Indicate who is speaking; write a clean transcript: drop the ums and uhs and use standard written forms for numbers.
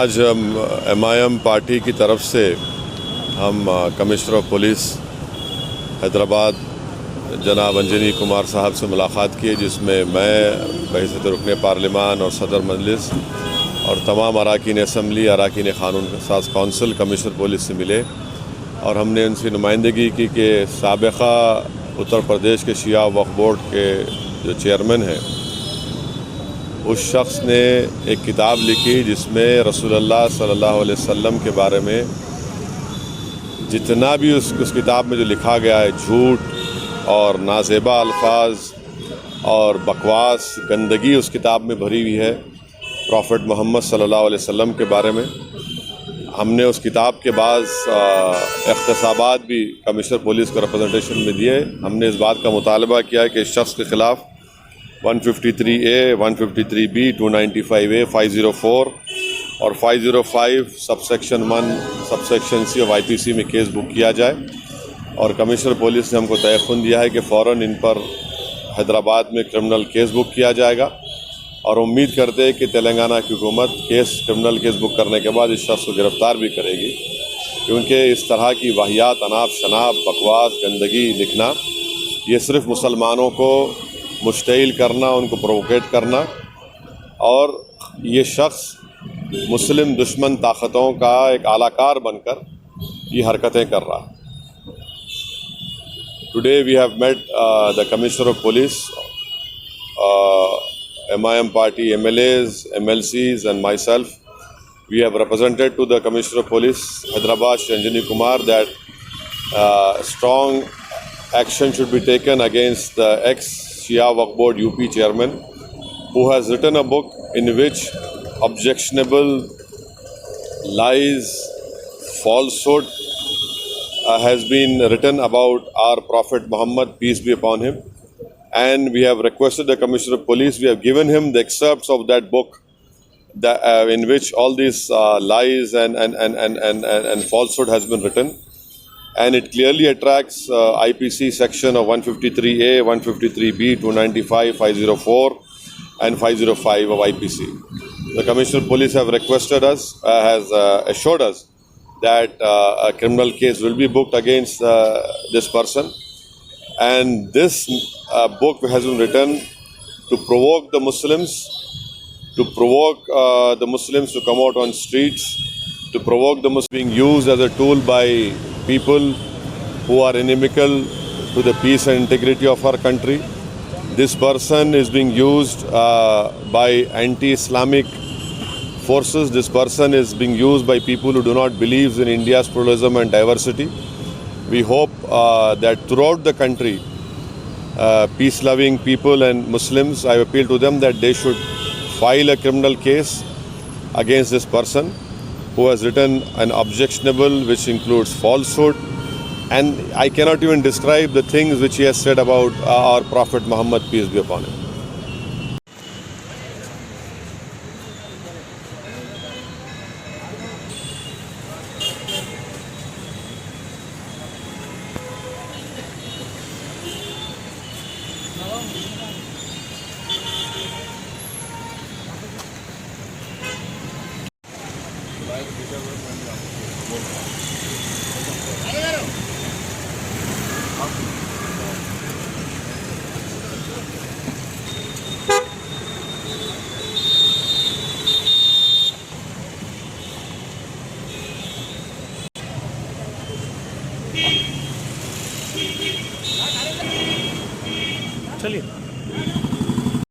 Speaker 1: آج MIM party کی طرف سے ہم کمشنر آف پولیس حیدرآباد جناب انجنی کمار صاحب سے ملاقات کی، جس میں میں بحیثیت رکن پارلیمان اور صدر مجلس اور تمام اراکین اسمبلی، اراکین قانون ساز کونسل کمشنر پولیس سے ملے، اور ہم نے ان سے نمائندگی کی کہ سابقہ اتر پردیش کے شیعہ وقف بورڈ کے جو چیئرمین ہیں، اس شخص نے ایک کتاب لکھی جس میں رسول اللہ صلی اللہ علیہ وسلم کے بارے میں جتنا بھی اس کتاب میں جو لکھا گیا ہے، جھوٹ اور نازیبا الفاظ اور بکواس، گندگی اس کتاب میں بھری ہوئی ہے پروفٹ محمد صلی اللہ علیہ وسلم کے بارے میں۔ ہم نے اس کتاب کے بعض اقتصابات بھی کمشنر پولیس کو ریپرزنٹیشن میں دیے۔ ہم نے اس بات کا مطالبہ کیا ہے کہ اس شخص کے خلاف 153A، 153B، 295A، 504 اور 505 sub section 1 sub section C اور IPC میں کیس بک کیا جائے، اور کمشنر پولیس نے ہم کو تیقن دیا ہے کہ فوراً ان پر حیدرآباد میں کرمنل کیس بک کیا جائے گا، اور امید کرتے ہیں کہ تلنگانہ کی حکومت کرمنل کیس بک کرنے کے بعد اس شخص کو گرفتار بھی کرے گی، کیونکہ اس طرح کی واہیات، اناپ شناپ، بکواس، گندگی لکھنا، یہ صرف مسلمانوں کو مشتعل کرنا، ان کو پرووکیٹ کرنا، اور یہ شخص مسلم دشمن طاقتوں کا ایک اعلی کار بن کر یہ حرکتیں کر رہا۔ Today we have met the Commissioner of Police, MIM party MLAs, MLCs and myself. We have represented to the Commissioner of Police Hyderabad, Shri Anjani Kumar, that strong action should be taken against the ex-Shia Waqf Board UP chairman, who has written a book in which objectionable lies, falsehood has been written about our Prophet Muhammad, peace be upon him. And we have requested the Commissioner of Police, we have given him the excerpts of that book in which all these lies and falsehood has been written. And it clearly attracts IPC section of 153A, 153B, 295, 504 and 505 of IPC. The Commissioner of Police have requested us, has assured us that a criminal case will be booked against this person. And this book has been written to provoke the Muslims, to come out on streets, to provoke the Muslims, being used as a tool by people who are inimical to the peace and integrity of our country. This person is being used by anti-Islamic forces. This person is being used by people who do not believe in India's pluralism and diversity. We hope that throughout the country, peace-loving people and Muslims, I appeal to them that they should file a criminal case against this person who has written an objectionable, which includes falsehood, and I cannot even describe the things which he has said about our Prophet Muhammad, peace be upon him.
Speaker 2: चलिए।